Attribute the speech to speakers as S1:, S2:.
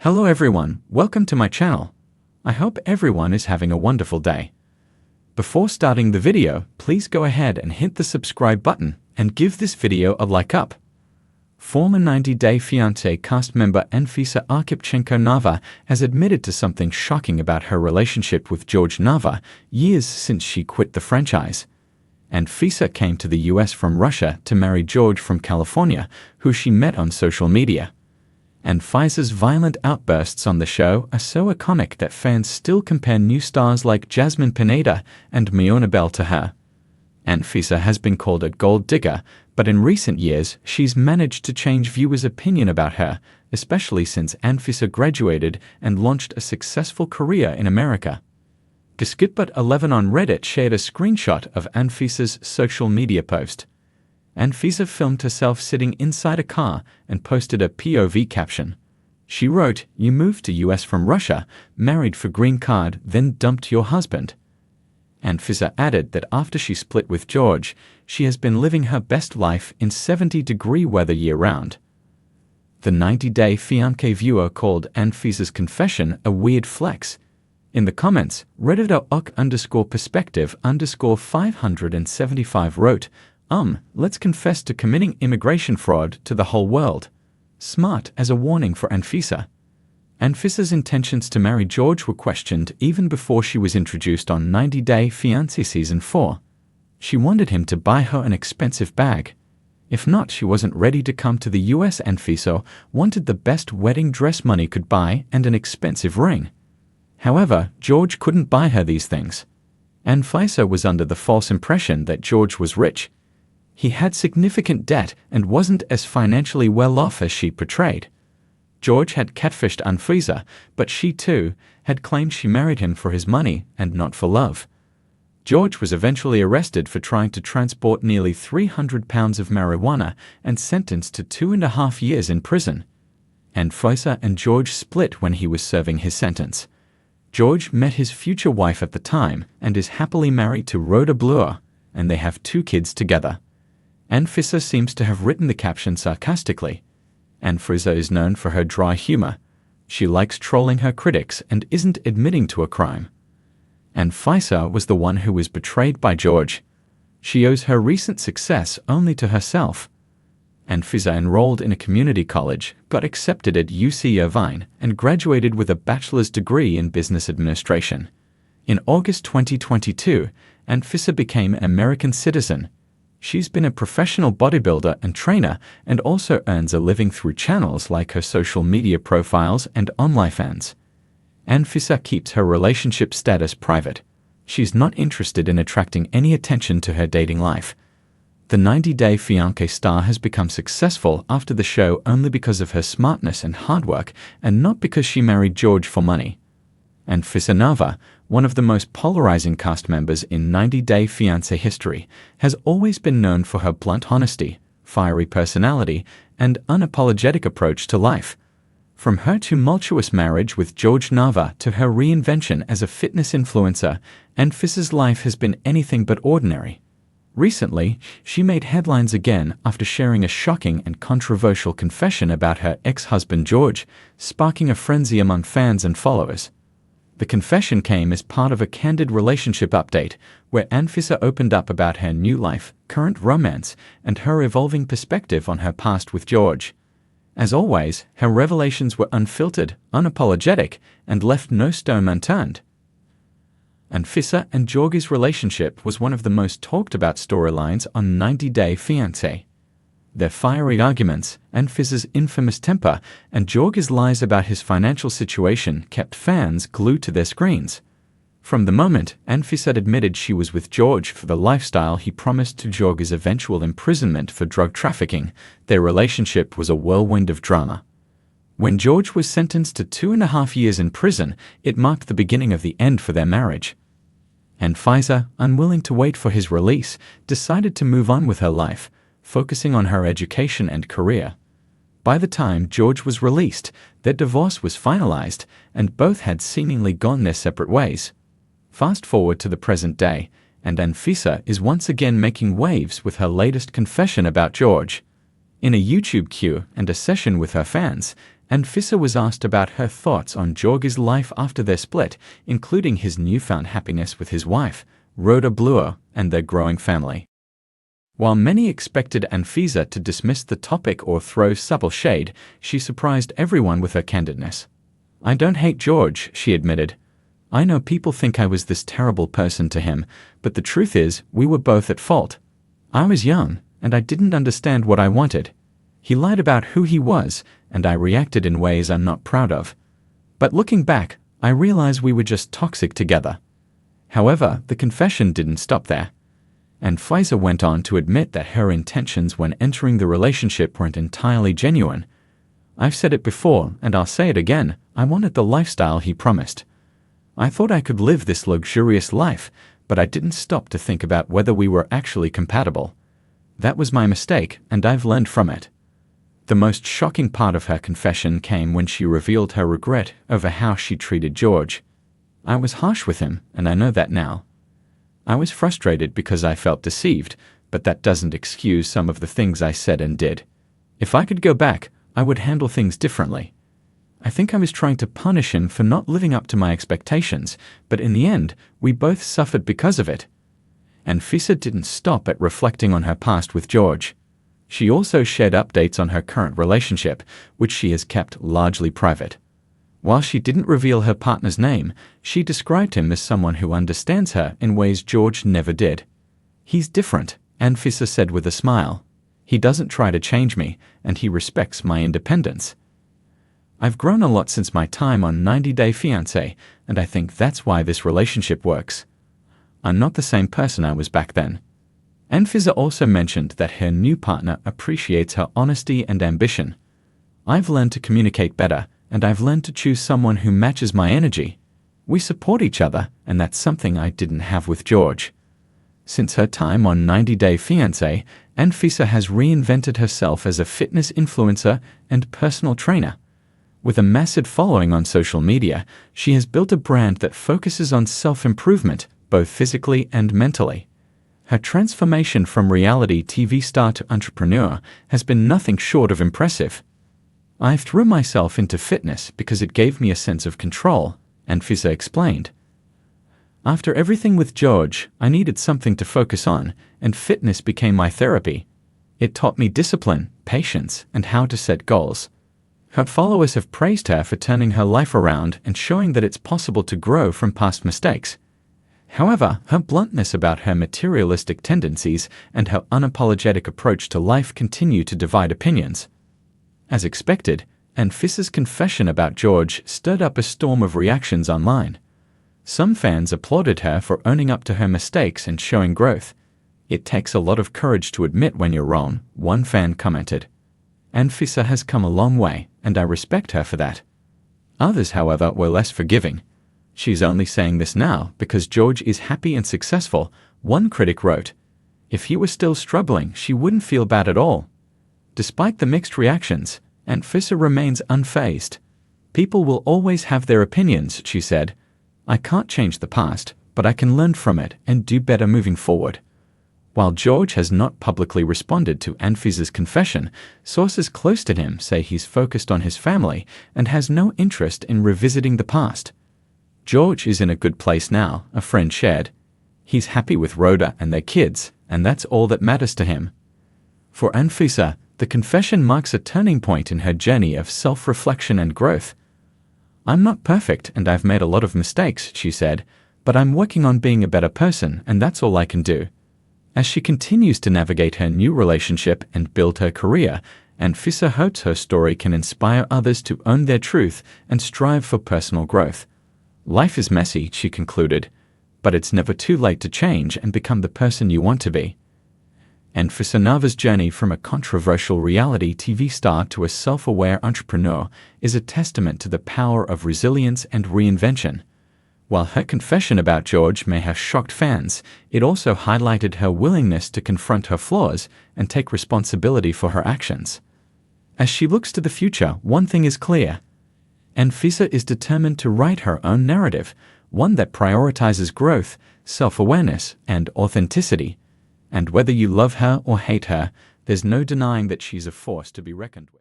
S1: Hello everyone, welcome to my channel. I hope everyone is having a wonderful day. Before starting the video, please go ahead and hit the subscribe button and give this video a like up. Former 90 Day Fiancé cast member Anfisa Nava has admitted to something shocking about her relationship with Jorge Nava years since she quit the franchise. Anfisa came to the US from Russia to marry Jorge from California, who she met on social media. Anfisa's violent outbursts on the show are so iconic that fans still compare new stars like Jasmine Pineda and Miona Bell to her. Anfisa has been called a gold digger, but in recent years she's managed to change viewers' opinion about her, especially since Anfisa graduated and launched a successful career in America. Gaskitbut11 on Reddit shared a screenshot of Anfisa's social media post. Anfisa filmed herself sitting inside a car and posted a POV caption. She wrote, "You moved to US from Russia, married for green card, then dumped your husband." Anfisa added that after she split with Jorge, she has been living her best life in 70-degree weather year-round. The 90 Day Fiancé viewer called Anfisa's confession a weird flex. In the comments, Redditor ok_perspective_575 wrote, let's confess to committing immigration fraud to the whole world. Smart as a warning for Anfisa. Anfisa's intentions to marry Jorge were questioned even before she was introduced on 90 Day Fiancé Season 4. She wanted him to buy her an expensive bag. If not, she wasn't ready to come to the US. Anfisa wanted the best wedding dress money could buy and an expensive ring. However, Jorge couldn't buy her these things. Anfisa was under the false impression that Jorge was rich. He had significant debt and wasn't as financially well off as she portrayed. Jorge had catfished Anfisa, but she too had claimed she married him for his money and not for love. Jorge was eventually arrested for trying to transport nearly 300 pounds of marijuana and sentenced to 2.5 years in prison. Anfisa and Jorge split when he was serving his sentence. Jorge met his future wife at the time and is happily married to Rhoda Blur, and they have 2 kids together. Anfisa seems to have written the caption sarcastically. Anfisa is known for her dry humor. She likes trolling her critics and isn't admitting to a crime. Anfisa was the one who was betrayed by Jorge. She owes her recent success only to herself. Anfisa enrolled in a community college, got accepted at UC Irvine, and graduated with a bachelor's degree in business administration. In August 2022, Anfisa became an American citizen. She's been a professional bodybuilder and trainer and also earns a living through channels like her social media profiles and OnlyFans. Anfisa keeps her relationship status private. She's not interested in attracting any attention to her dating life. The 90 Day Fiancé star has become successful after the show only because of her smartness and hard work and not because she married Jorge for money. Anfisa Nava, one of the most polarizing cast members in 90 Day Fiancé history, has always been known for her blunt honesty, fiery personality, and unapologetic approach to life. From her tumultuous marriage with Jorge Nava to her reinvention as a fitness influencer, Anfisa's life has been anything but ordinary. Recently, she made headlines again after sharing a shocking and controversial confession about her ex-husband Jorge, sparking a frenzy among fans and followers. The confession came as part of a candid relationship update, where Anfisa opened up about her new life, current romance, and her evolving perspective on her past with Jorge. As always, her revelations were unfiltered, unapologetic, and left no stone unturned. Anfisa and Jorge's relationship was one of the most talked about storylines on 90 Day Fiancé. Their fiery arguments, Anfisa's infamous temper, and Jorge's lies about his financial situation kept fans glued to their screens. From the moment Anfisa admitted she was with Jorge for the lifestyle he promised to Jorge's eventual imprisonment for drug trafficking, their relationship was a whirlwind of drama. When Jorge was sentenced to 2.5 years in prison, it marked the beginning of the end for their marriage. Anfisa, unwilling to wait for his release, decided to move on with her life, focusing on her education and career. By the time Jorge was released, their divorce was finalized, and both had seemingly gone their separate ways. Fast forward to the present day, and Anfisa is once again making waves with her latest confession about Jorge. In a YouTube Q and a session with her fans, Anfisa was asked about her thoughts on Jorge's life after their split, including his newfound happiness with his wife, Rhoda Bluer, and their growing family. While many expected Anfisa to dismiss the topic or throw subtle shade, she surprised everyone with her candidness. "I don't hate George," she admitted. "I know people think I was this terrible person to him, but the truth is, we were both at fault. I was young, and I didn't understand what I wanted. He lied about who he was, and I reacted in ways I'm not proud of. But looking back, I realize we were just toxic together." However, the confession didn't stop there. Anfisa went on to admit that her intentions when entering the relationship weren't entirely genuine. "I've said it before, and I'll say it again, I wanted the lifestyle he promised. I thought I could live this luxurious life, but I didn't stop to think about whether we were actually compatible. That was my mistake, and I've learned from it." The most shocking part of her confession came when she revealed her regret over how she treated George. "I was harsh with him, and I know that now. I was frustrated because I felt deceived, but that doesn't excuse some of the things I said and did. If I could go back, I would handle things differently. I think I was trying to punish him for not living up to my expectations, but in the end, we both suffered because of it." Anfisa didn't stop at reflecting on her past with George. She also shared updates on her current relationship, which she has kept largely private. While she didn't reveal her partner's name, she described him as someone who understands her in ways George never did. "He's different," Anfisa said with a smile. "He doesn't try to change me, and he respects my independence. I've grown a lot since my time on 90 Day Fiancé, and I think that's why this relationship works. I'm not the same person I was back then." Anfisa also mentioned that her new partner appreciates her honesty and ambition. "I've learned to communicate better, and I've learned to choose someone who matches my energy. We support each other, and that's something I didn't have with George." Since her time on 90 Day Fiancé, Anfisa has reinvented herself as a fitness influencer and personal trainer. With a massive following on social media, she has built a brand that focuses on self-improvement, both physically and mentally. Her transformation from reality TV star to entrepreneur has been nothing short of impressive. "I threw myself into fitness because it gave me a sense of control," Anfisa explained. "After everything with George, I needed something to focus on, and fitness became my therapy. It taught me discipline, patience, and how to set goals." Her followers have praised her for turning her life around and showing that it's possible to grow from past mistakes. However, her bluntness about her materialistic tendencies and her unapologetic approach to life continue to divide opinions. As expected, Anfisa's confession about George stirred up a storm of reactions online. Some fans applauded her for owning up to her mistakes and showing growth. "It takes a lot of courage to admit when you're wrong," one fan commented. "Anfisa has come a long way, and I respect her for that." Others, however, were less forgiving. "She's only saying this now because George is happy and successful," one critic wrote. "If he were still struggling, she wouldn't feel bad at all." Despite the mixed reactions, Anfisa remains unfazed. "People will always have their opinions," she said. "I can't change the past, but I can learn from it and do better moving forward." While George has not publicly responded to Anfisa's confession, sources close to him say he's focused on his family and has no interest in revisiting the past. "George is in a good place now," a friend shared. "He's happy with Rhoda and their kids, and that's all that matters to him." For Anfisa, the confession marks a turning point in her journey of self-reflection and growth. "I'm not perfect and I've made a lot of mistakes," she said, "but I'm working on being a better person and that's all I can do." As she continues to navigate her new relationship and build her career, Anfisa hopes her story can inspire others to own their truth and strive for personal growth. "Life is messy," she concluded, "but it's never too late to change and become the person you want to be." Anfisa Nava's journey from a controversial reality TV star to a self-aware entrepreneur is a testament to the power of resilience and reinvention. While her confession about George may have shocked fans, it also highlighted her willingness to confront her flaws and take responsibility for her actions. As she looks to the future, one thing is clear. Anfisa is determined to write her own narrative, one that prioritizes growth, self-awareness, and authenticity. And whether you love her or hate her, there's no denying that she's a force to be reckoned with.